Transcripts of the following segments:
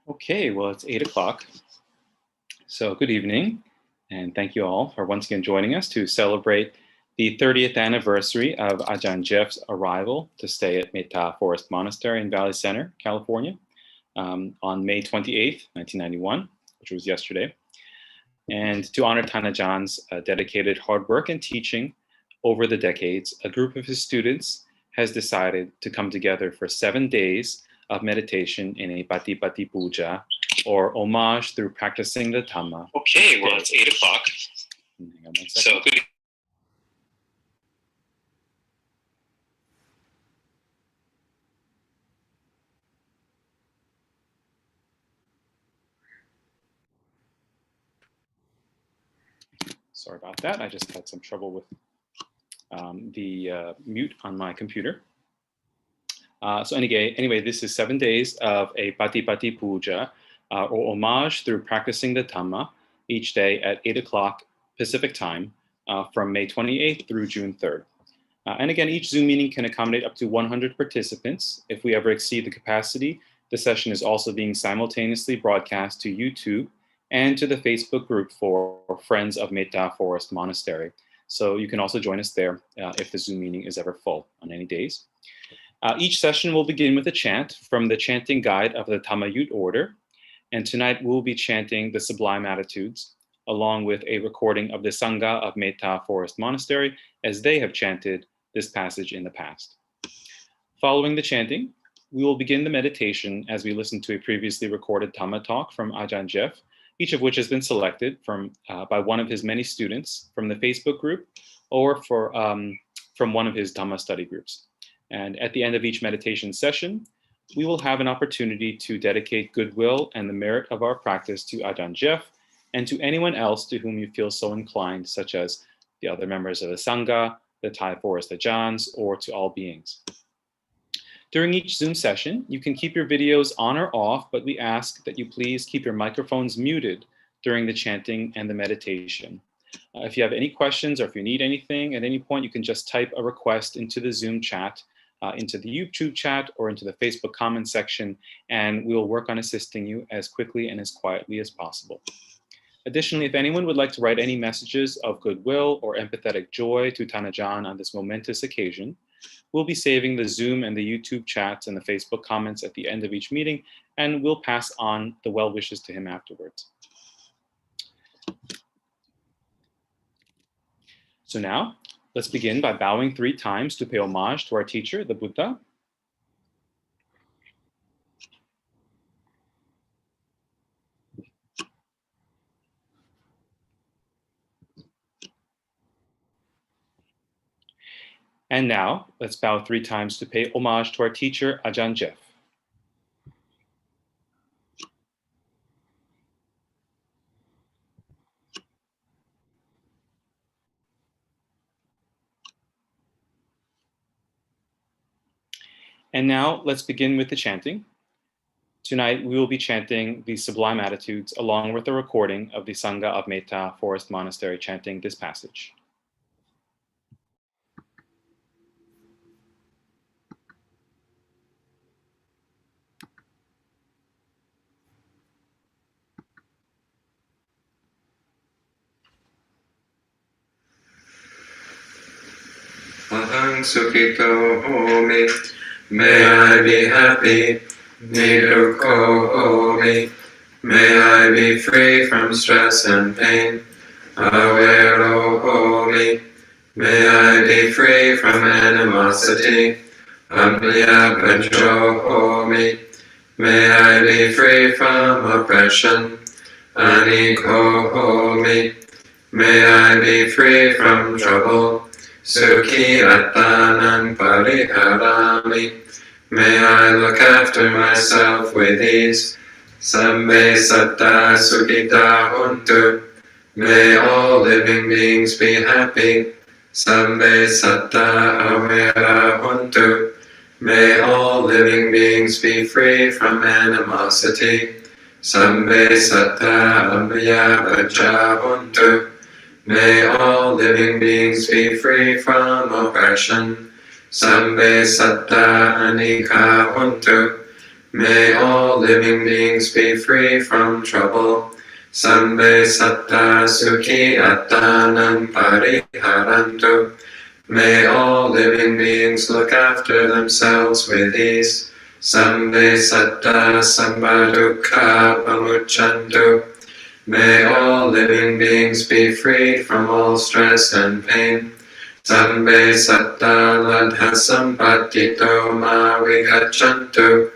Okay, well, it's 8 o'clock. So good evening, and thank you all for once again joining us to celebrate the 30th anniversary of Ajaan Geoff's arrival to stay at Mettā Forest Monastery in Valley Center, California, on May 28th, 1991, which was yesterday. And to honor Than Ajaan's dedicated hard work and teaching over the decades, a group of his students has decided to come together for 7 days of meditation in a paṭipatti-pūjā, or homage through practicing the Dhamma. Okay, well, it's 8 o'clock. Hang on 1 second. So good. Sorry about that. I just had some trouble with the mute on my computer. So anyway, this is 7 days of a paṭipatti-pūjā, or homage through practicing the Dhamma, each day at 8 o'clock Pacific time from May 28th through June 3rd. And again, each Zoom meeting can accommodate up to 100 participants. If we ever exceed the capacity, the session is also being simultaneously broadcast to YouTube and to the Facebook group for Friends of Mettā Forest Monastery. So you can also join us there if the Zoom meeting is ever full on any days. Each session will begin with a chant from the chanting guide of the Dhamma order. And tonight we'll be chanting the Sublime Attitudes, along with a recording of the Sangha of Mettā Forest Monastery, as they have chanted this passage in the past. Following the chanting, we will begin the meditation as we listen to a previously recorded Dhamma talk from Ajaan Geoff, each of which has been selected by one of his many students from the Facebook group or from one of his Dhamma study groups. And at the end of each meditation session, we will have an opportunity to dedicate goodwill and the merit of our practice to Ajaan Geoff and to anyone else to whom you feel so inclined, such as the other members of the Sangha, the Thai Forest Ajaans, or to all beings. During each Zoom session, you can keep your videos on or off, but we ask that you please keep your microphones muted during the chanting and the meditation. If you have any questions or if you need anything at any point, you can just type a request into the Zoom chat, into the YouTube chat, or into the Facebook comment section, and we will work on assisting you as quickly and as quietly as possible. Additionally, if anyone would like to write any messages of goodwill or empathetic joy to Than Ajaan on this momentous occasion, we'll be saving the Zoom and the YouTube chats and the Facebook comments at the end of each meeting, and we'll pass on the well wishes to him afterwards. So now, let's begin by bowing 3 times to pay homage to our teacher, the Buddha. And now, let's bow 3 times to pay homage to our teacher, Ajaan Geoff. And now, let's begin with the chanting. Tonight, we will be chanting the Sublime Attitudes along with a recording of the Sangha of Mettā Forest Monastery chanting this passage. Aham sukhito homi, may I be happy. Nidukho homi, may I be free from stress and pain. Awero homi, may I be free from animosity. Abhyabhajo homi, may I be free from oppression. Anikho homi, may I be free from trouble. Sukhi attanang pariharami, may I look after myself with ease. Sambe satta sukhita huntu, may all living beings be happy. Sambe satta awera huntu, may all living beings be free from animosity. Sambe satta abhyabhaja huntu, may all living beings be free from oppression. Sambe satta anika huntu, May all living beings be free from trouble. Sambe satta sukhi attanam pariharantu. May all living beings look after themselves with ease. Sambe satta sambadukha pamucchantu. May all living beings be freed from all stress and pain. Sambe satta ladha sampatito ma vigachantu.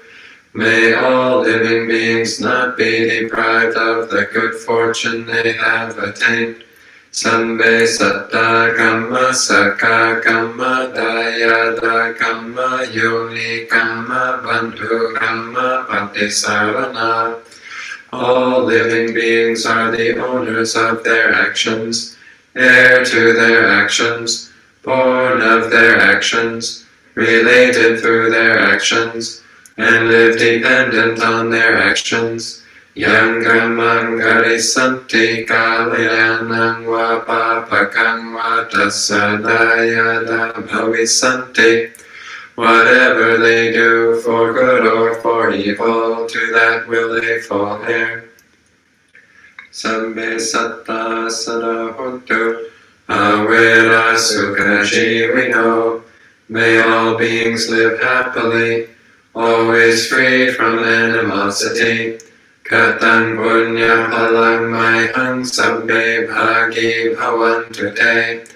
May all living beings not be deprived of the good fortune they have attained. Sambe satta kamma saka kamma dayada kamma yoni kamma bandhu kamma paṭisarana. All living beings are the owners of their actions, heir to their actions, born of their actions, related through their actions, and live dependent on their actions. Yangamang garisanti kalyanang va papakang va tasadayada bhavisanti. Whatever they do, for good or for evil, to that will they fall heir. Sambe satta sada hontu, avera sukha jivino. May all beings live happily, always free from animosity. Katan punya palang mayhang sabbe bhagi bhavantu te.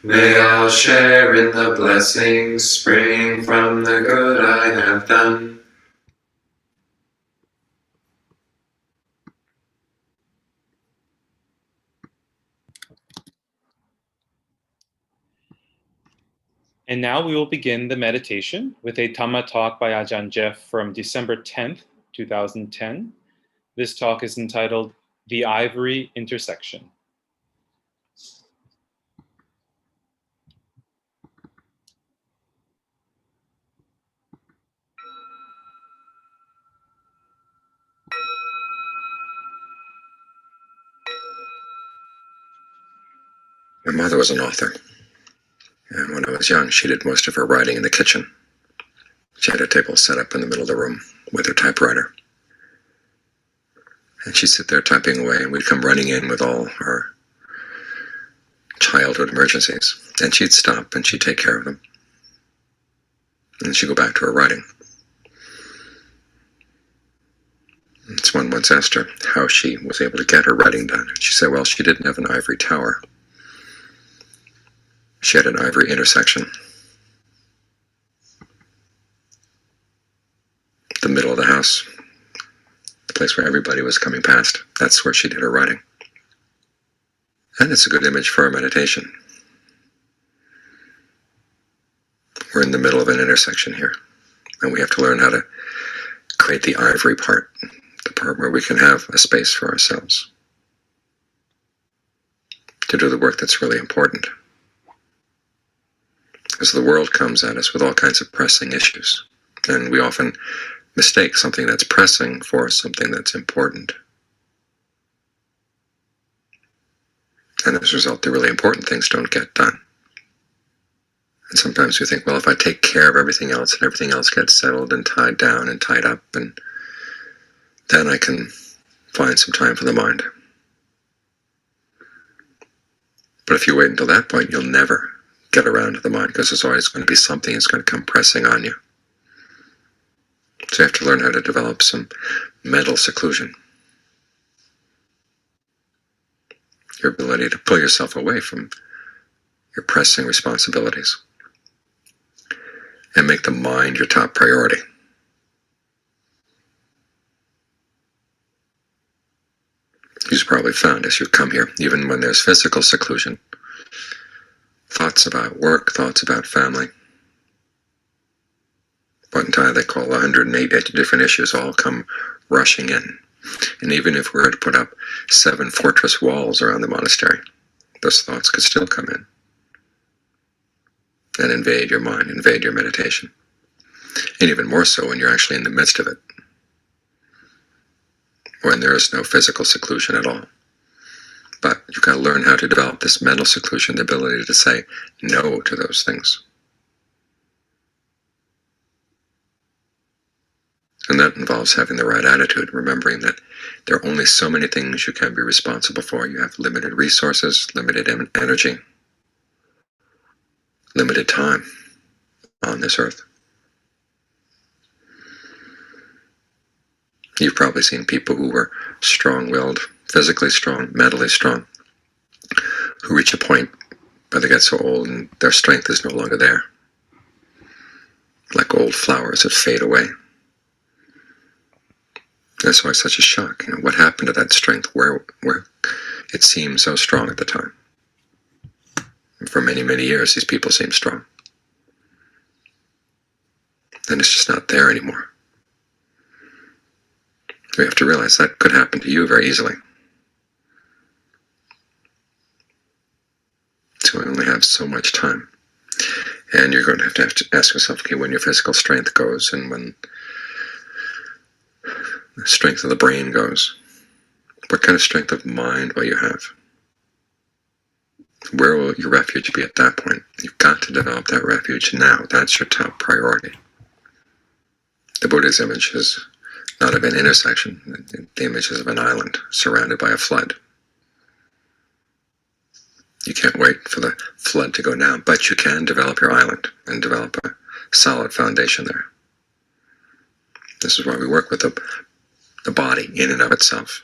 May all share in the blessings springing from the good I have done. And now we will begin the meditation with a Dhamma talk by Ajaan Geoff from December 10th, 2010. This talk is entitled The Ivory Intersection. My mother was an author, and when I was young, she did most of her writing in the kitchen. She had a table set up in the middle of the room with her typewriter. And she'd sit there typing away, and we'd come running in with all her childhood emergencies. And she'd stop, and she'd take care of them. And she'd go back to her writing. And someone once asked her how she was able to get her writing done. And she said, well, she didn't have an ivory tower. She had an ivory intersection. The middle of the house, the place where everybody was coming past. That's where she did her writing. And it's a good image for our meditation. We're in the middle of an intersection here, and we have to learn how to create the ivory part, the part where we can have a space for ourselves to do the work that's really important. Because the world comes at us with all kinds of pressing issues, and we often mistake something that's pressing for something that's important. And as a result, the really important things don't get done. And sometimes we think, well, if I take care of everything else and everything else gets settled and tied down and tied up, and then I can find some time for the mind. But if you wait until that point, you'll never get around to the mind, because there's always going to be something that's going to come pressing on you. So you have to learn how to develop some mental seclusion. Your ability to pull yourself away from your pressing responsibilities and make the mind your top priority. You've probably found as you come here, even when there's physical seclusion, thoughts about work, thoughts about family, what in Thai they call 108 different issues all come rushing in. And even if we were to put up 7 fortress walls around the monastery, those thoughts could still come in and invade your mind, invade your meditation. And even more so when you're actually in the midst of it, when there is no physical seclusion at all. But you've got to learn how to develop this mental seclusion, the ability to say no to those things. And that involves having the right attitude, remembering that there are only so many things you can be responsible for. You have limited resources, limited energy, limited time on this earth. You've probably seen people who were strong-willed, physically strong, mentally strong, who reach a point where they get so old and their strength is no longer there. Like old flowers that fade away. That's why it's such a shock. What happened to that strength where it seemed so strong at the time? And for many, many years, these people seem strong. And it's just not there anymore. We have to realize that could happen to you very easily. So we only have so much time. And you're going to have to ask yourself, okay, when your physical strength goes and when the strength of the brain goes, what kind of strength of mind will you have? Where will your refuge be at that point? You've got to develop that refuge now. That's your top priority. The Buddha's image is not of an intersection. The image is of an island surrounded by a flood. You can't wait for the flood to go down, but you can develop your island and develop a solid foundation there. This is why we work with the body in and of itself,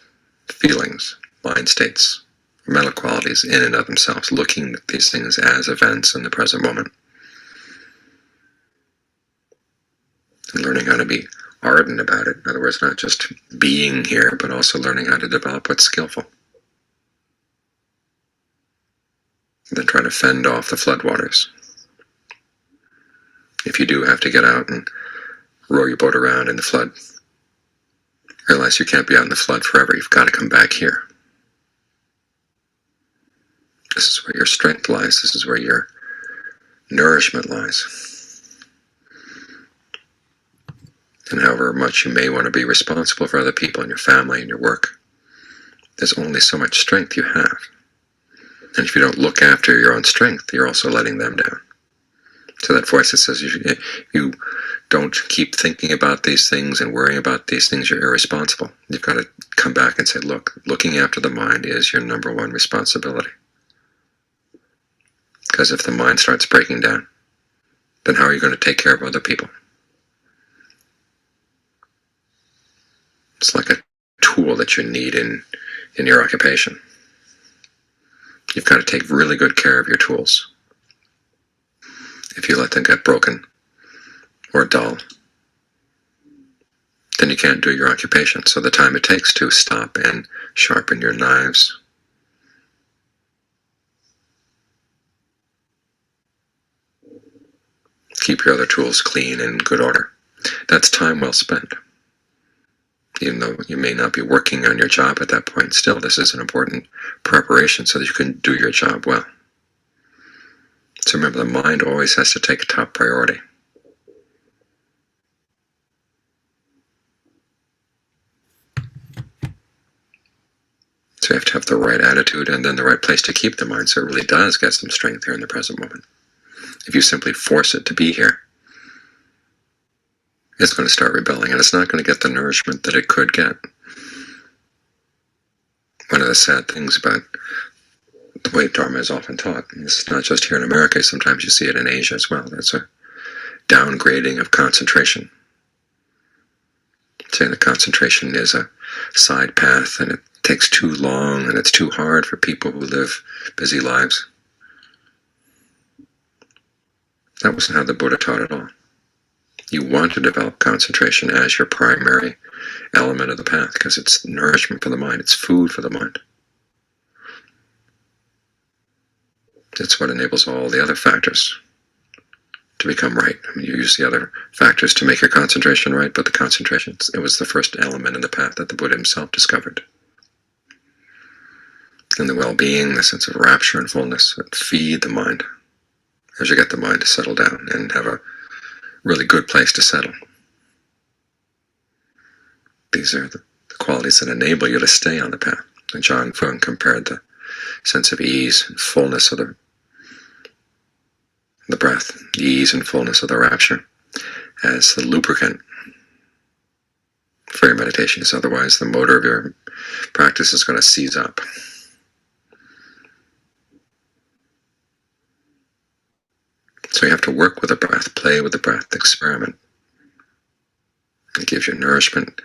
feelings, mind states, mental qualities in and of themselves, looking at these things as events in the present moment. And learning how to be ardent about it. In other words, not just being here, but also learning how to develop what's skillful. And then try to fend off the floodwaters. If you do have to get out and row your boat around in the flood, realize you can't be out in the flood forever. You've got to come back here. This is where your strength lies. This is where your nourishment lies. And however much you may want to be responsible for other people and your family and your work, there's only so much strength you have. And if you don't look after your own strength, you're also letting them down. So that voice that says you don't keep thinking about these things and worrying about these things, you're irresponsible. You've got to come back and say, look, looking after the mind is your number one responsibility. Because if the mind starts breaking down, then how are you going to take care of other people? It's like a tool that you need in your occupation. You've got to take really good care of your tools. If you let them get broken or dull, then you can't do your occupation. So the time it takes to stop and sharpen your knives, keep your other tools clean and in good order, that's time well spent. Even though you may not be working on your job at that point, still this is an important preparation so that you can do your job well. So remember, the mind always has to take top priority. So you have to have the right attitude and then the right place to keep the mind so it really does get some strength here in the present moment. If you simply force it to be here, it's going to start rebelling, and it's not going to get the nourishment that it could get. One of the sad things about the way Dharma is often taught, and this is not just here in America, sometimes you see it in Asia as well, there's a downgrading of concentration. Saying that concentration is a side path, and it takes too long, and it's too hard for people who live busy lives. That wasn't how the Buddha taught at all. You want to develop concentration as your primary element of the path because it's nourishment for the mind, it's food for the mind. It's what enables all the other factors to become right. I mean, you use the other factors to make your concentration right, but the concentration, it was the first element in the path that the Buddha himself discovered. And the well-being, the sense of rapture and fullness that feed the mind as you get the mind to settle down and have a really good place to settle. These are the qualities that enable you to stay on the path. And Ajaan Geoff compared the sense of ease and fullness of the breath, the ease and fullness of the rapture, as the lubricant for your meditation, because otherwise the motor of your practice is going to seize up. So you have to work with the breath, play with the breath, experiment. It gives you nourishment.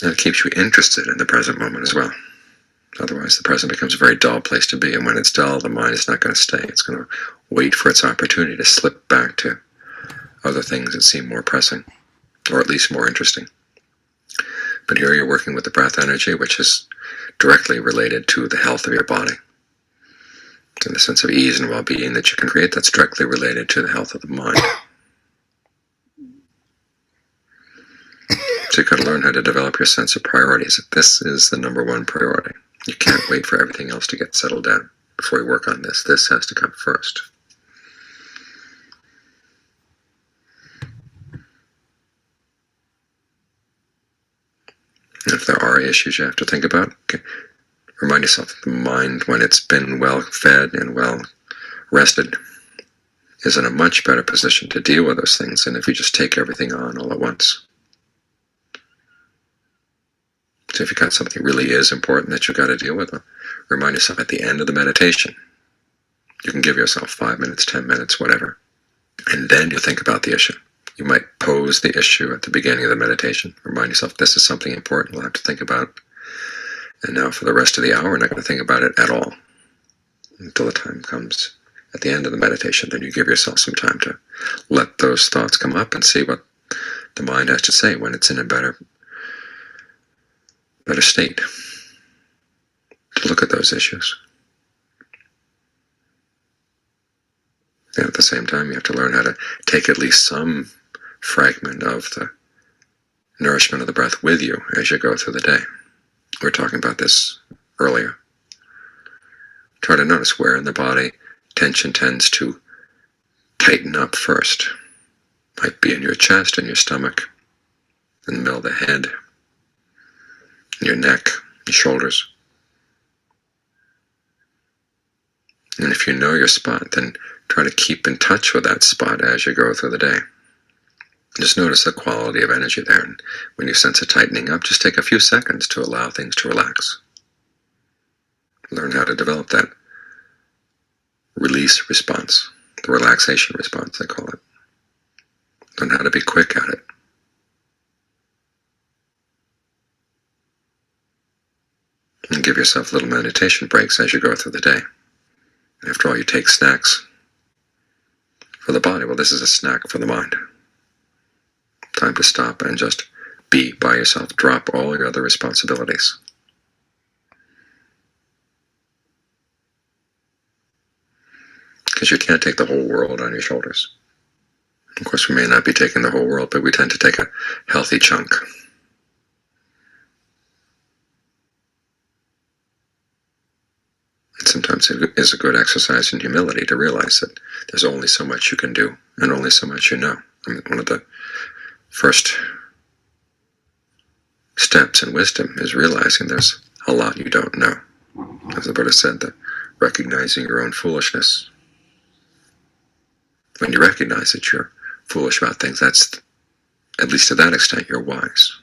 And it keeps you interested in the present moment as well. Otherwise, the present becomes a very dull place to be. And when it's dull, the mind is not going to stay. It's going to wait for its opportunity to slip back to other things that seem more pressing, or at least more interesting. But here you're working with the breath energy, which is directly related to the health of your body. And the sense of ease and well-being that you can create, that's directly related to the health of the mind. So you've got to learn how to develop your sense of priorities. This is the number one priority. You can't wait for everything else to get settled down before you work on this. This has to come first. And if there are issues you have to think about, remind yourself that the mind, when it's been well fed and well rested, is in a much better position to deal with those things than if you just take everything on all at once. So if you've got something that really is important that you've got to deal with, remind yourself at the end of the meditation, you can give yourself 5 minutes, 10 minutes, whatever, and then you think about the issue. You might pose the issue at the beginning of the meditation. Remind yourself this is something important we'll have to think about. And now for the rest of the hour, we're not going to think about it at all until the time comes at the end of the meditation. Then you give yourself some time to let those thoughts come up and see what the mind has to say when it's in a better state to look at those issues. And at the same time, you have to learn how to take at least some fragment of the nourishment of the breath with you as you go through the day. We were talking about this earlier. Try to notice where in the body tension tends to tighten up first. Might be in your chest and your stomach, in the middle of the head, your neck, your shoulders. And if you know your spot, then try to keep in touch with that spot as you go through the day. Just notice the quality of energy there. And when you sense it tightening up, just take a few seconds to allow things to relax. Learn how to develop that release response, the relaxation response, I call it. Learn how to be quick at it. And give yourself little meditation breaks as you go through the day. After all, you take snacks for the body. Well, this is a snack for the mind. Time to stop and just be by yourself. Drop all your other responsibilities. Because you can't take the whole world on your shoulders. Of course, we may not be taking the whole world, but we tend to take a healthy chunk. Sometimes it is a good exercise in humility to realize that there's only so much you can do and only so much you know. I mean, one of the first steps in wisdom is realizing there's a lot you don't know. As the Buddha said, that recognizing your own foolishness. When you recognize that you're foolish about things, that's, at least to that extent, you're wise.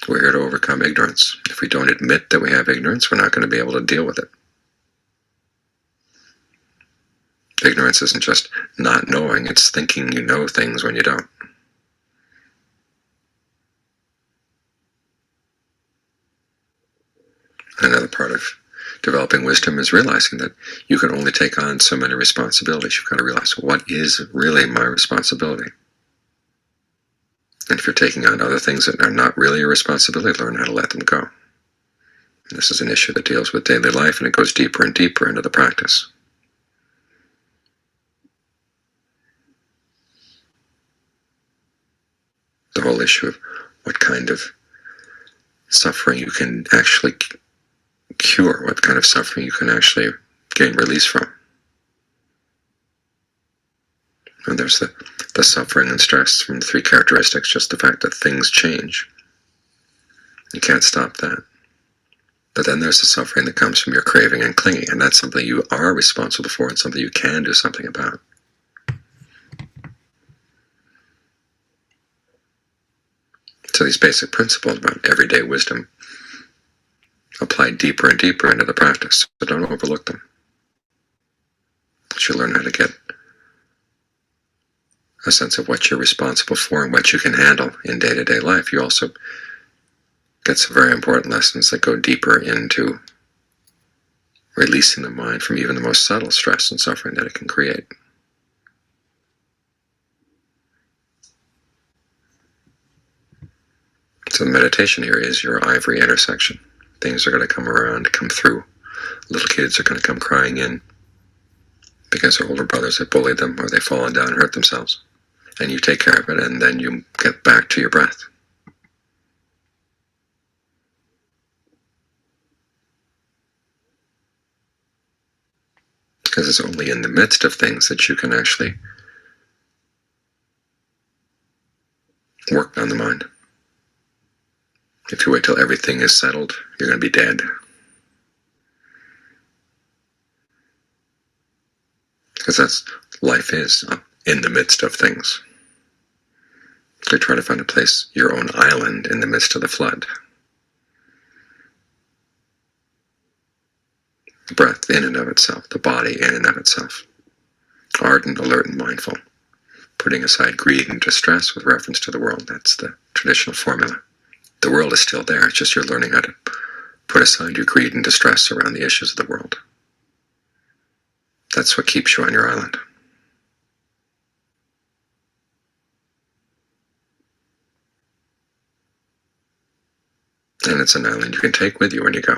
We're here to overcome ignorance. If we don't admit that we have ignorance, we're not going to be able to deal with it. Ignorance isn't just not knowing, it's thinking you know things when you don't. Another part of developing wisdom is realizing that you can only take on so many responsibilities. You've got to realize, what is really my responsibility? And if you're taking on other things that are not really your responsibility, learn how to let them go. And this is an issue that deals with daily life, and it goes deeper and deeper into the practice. The whole issue of what kind of suffering you can actually cure, what kind of suffering you can actually gain release from. And there's the suffering and stress from the three characteristics, just the fact that things change. You can't stop that. But then there's the suffering that comes from your craving and clinging, and that's something you are responsible for and something you can do something about. So these basic principles about everyday wisdom apply deeper and deeper into the practice, so don't overlook them. As you learn how to get a sense of what you're responsible for and what you can handle in day-to-day life, you also get some very important lessons that go deeper into releasing the mind from even the most subtle stress and suffering that it can create. So the meditation area is your Ivory intersection. Things are going to come around, come through. Little kids are going to come crying in because their older brothers have bullied them or they've fallen down and hurt themselves. And you take care of it, and then you get back to your breath. Because it's only in the midst of things that you can actually work on the mind. If you wait till everything is settled, you're going to be dead. Because that's life is in the midst of things. So try to find a place, your own island in the midst of the flood. The breath in and of itself, the body in and of itself. Ardent, alert, and mindful. Putting aside greed and distress with reference to the world. That's the traditional formula. The world is still there, it's just you're learning how to put aside your greed and distress around the issues of the world. That's what keeps you on your island. And it's an island you can take with you when you go.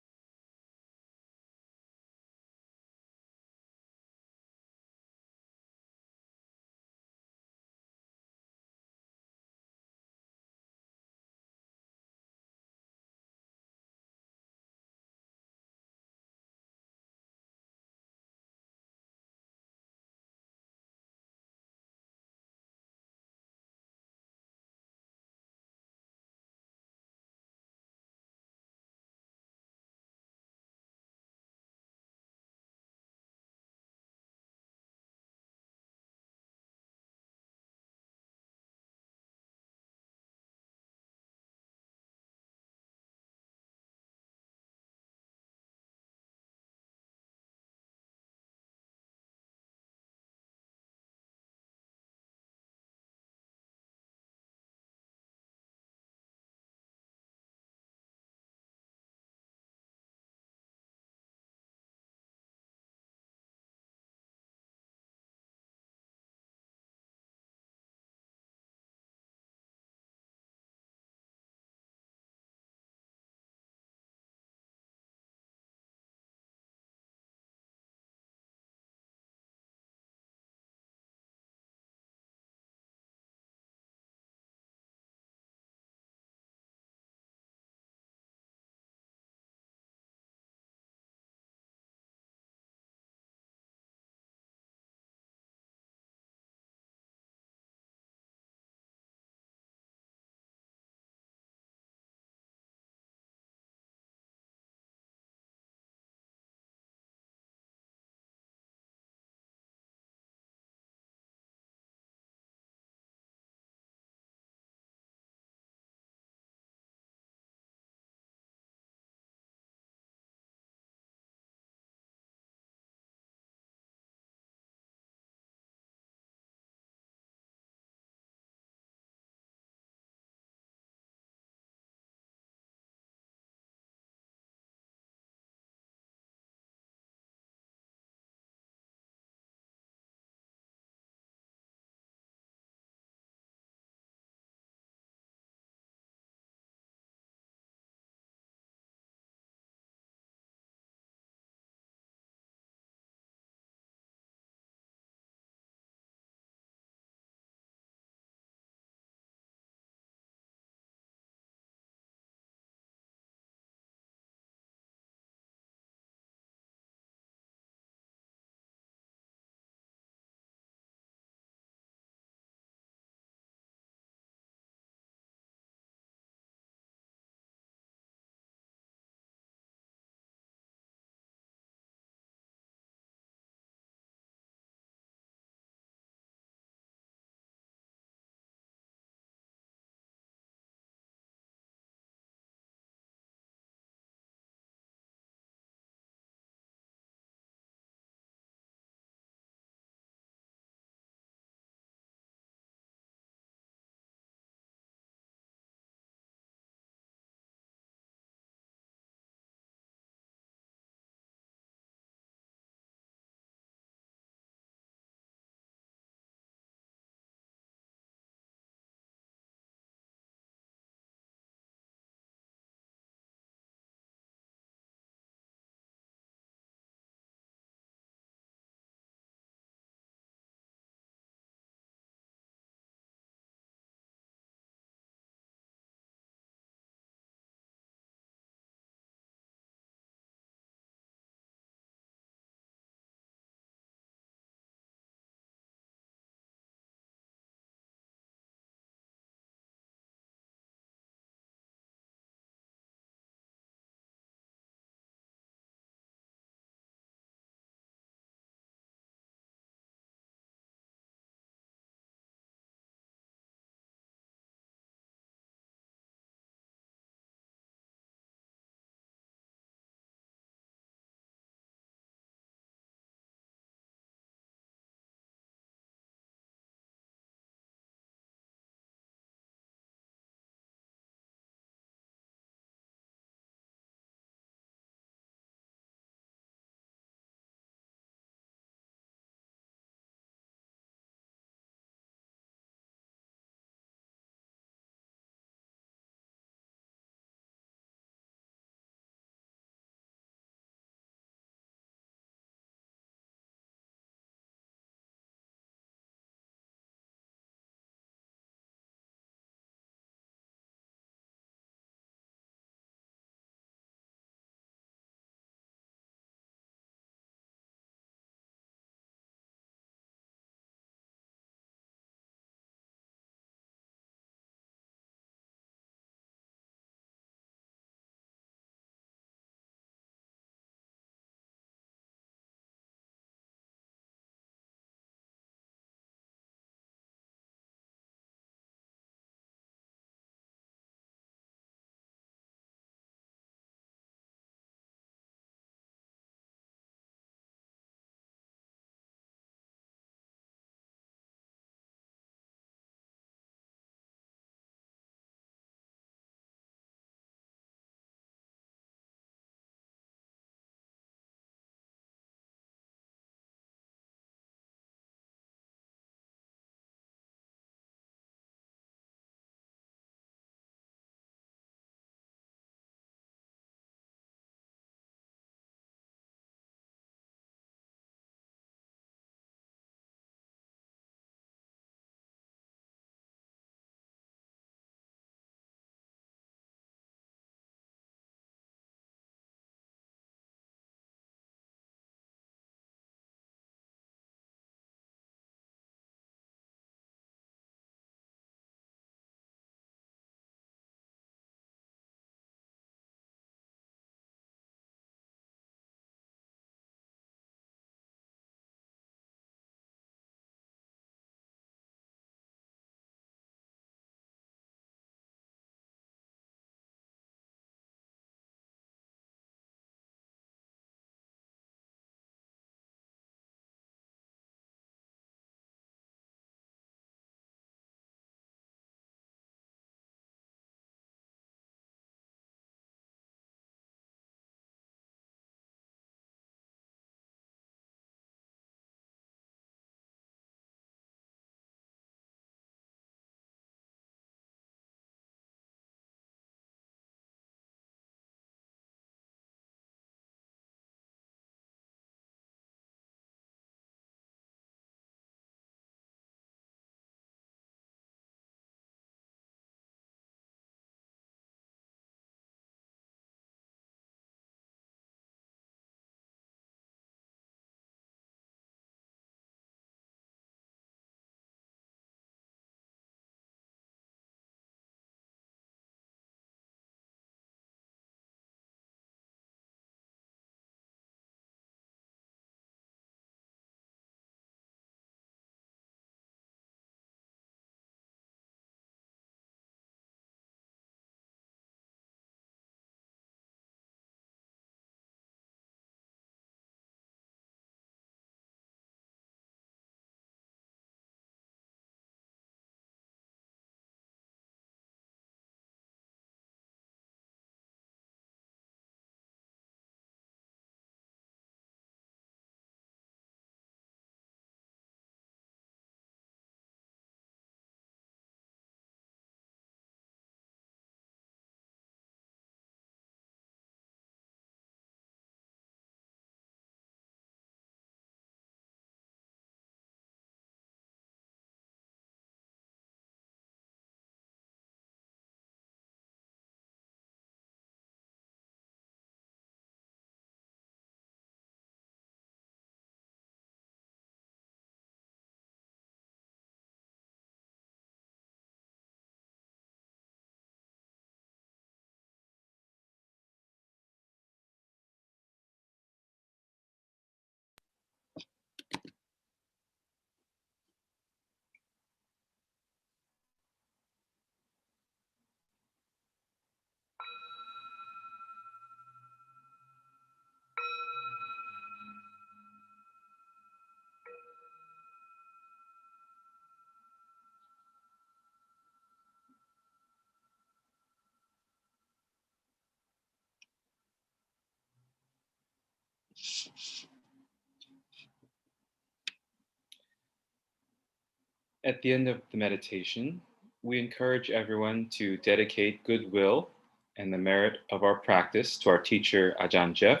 At the end of the meditation, we encourage everyone to dedicate goodwill and the merit of our practice to our teacher, Ajaan Geoff,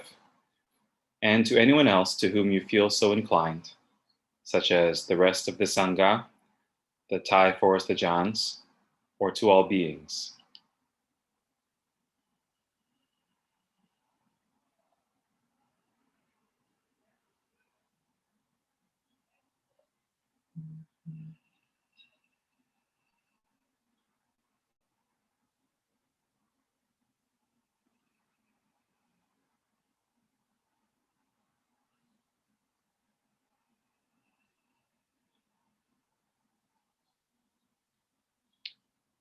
and to anyone else to whom you feel so inclined, such as the rest of the Sangha, the Thai Forest Ajaans, or to all beings.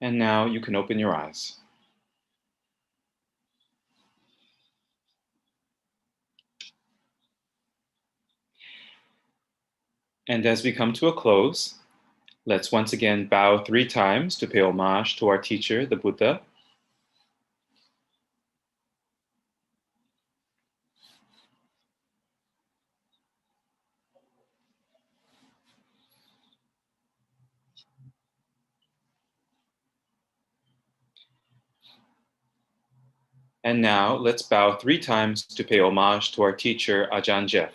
And now you can open your eyes. And as we come to a close, let's once again bow 3 times to pay homage to our teacher, the Buddha. And now let's bow 3 times to pay homage to our teacher, Ajaan Geoff.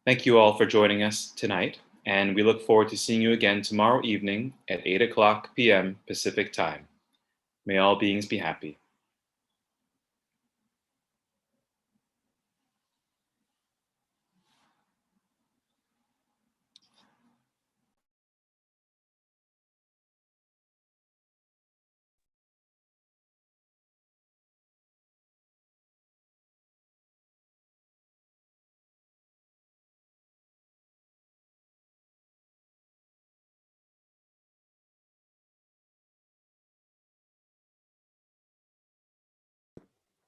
Thank you all for joining us tonight, and we look forward to seeing you again tomorrow evening at 8:00 p.m. Pacific Time. May all beings be happy.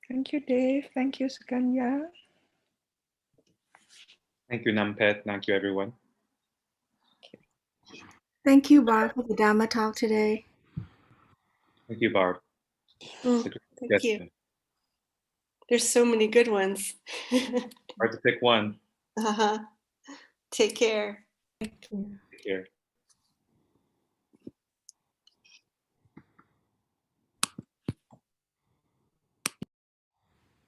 Thank you, Dave. Thank you, Suganya. Thank you, Nampet. Thank you, everyone. Thank you, Barb, for the Dhamma talk today. Thank you, Barb. It's a great Thank you. suggestion. There's so many good ones. Hard to pick one. Take care. Thank you. Take care.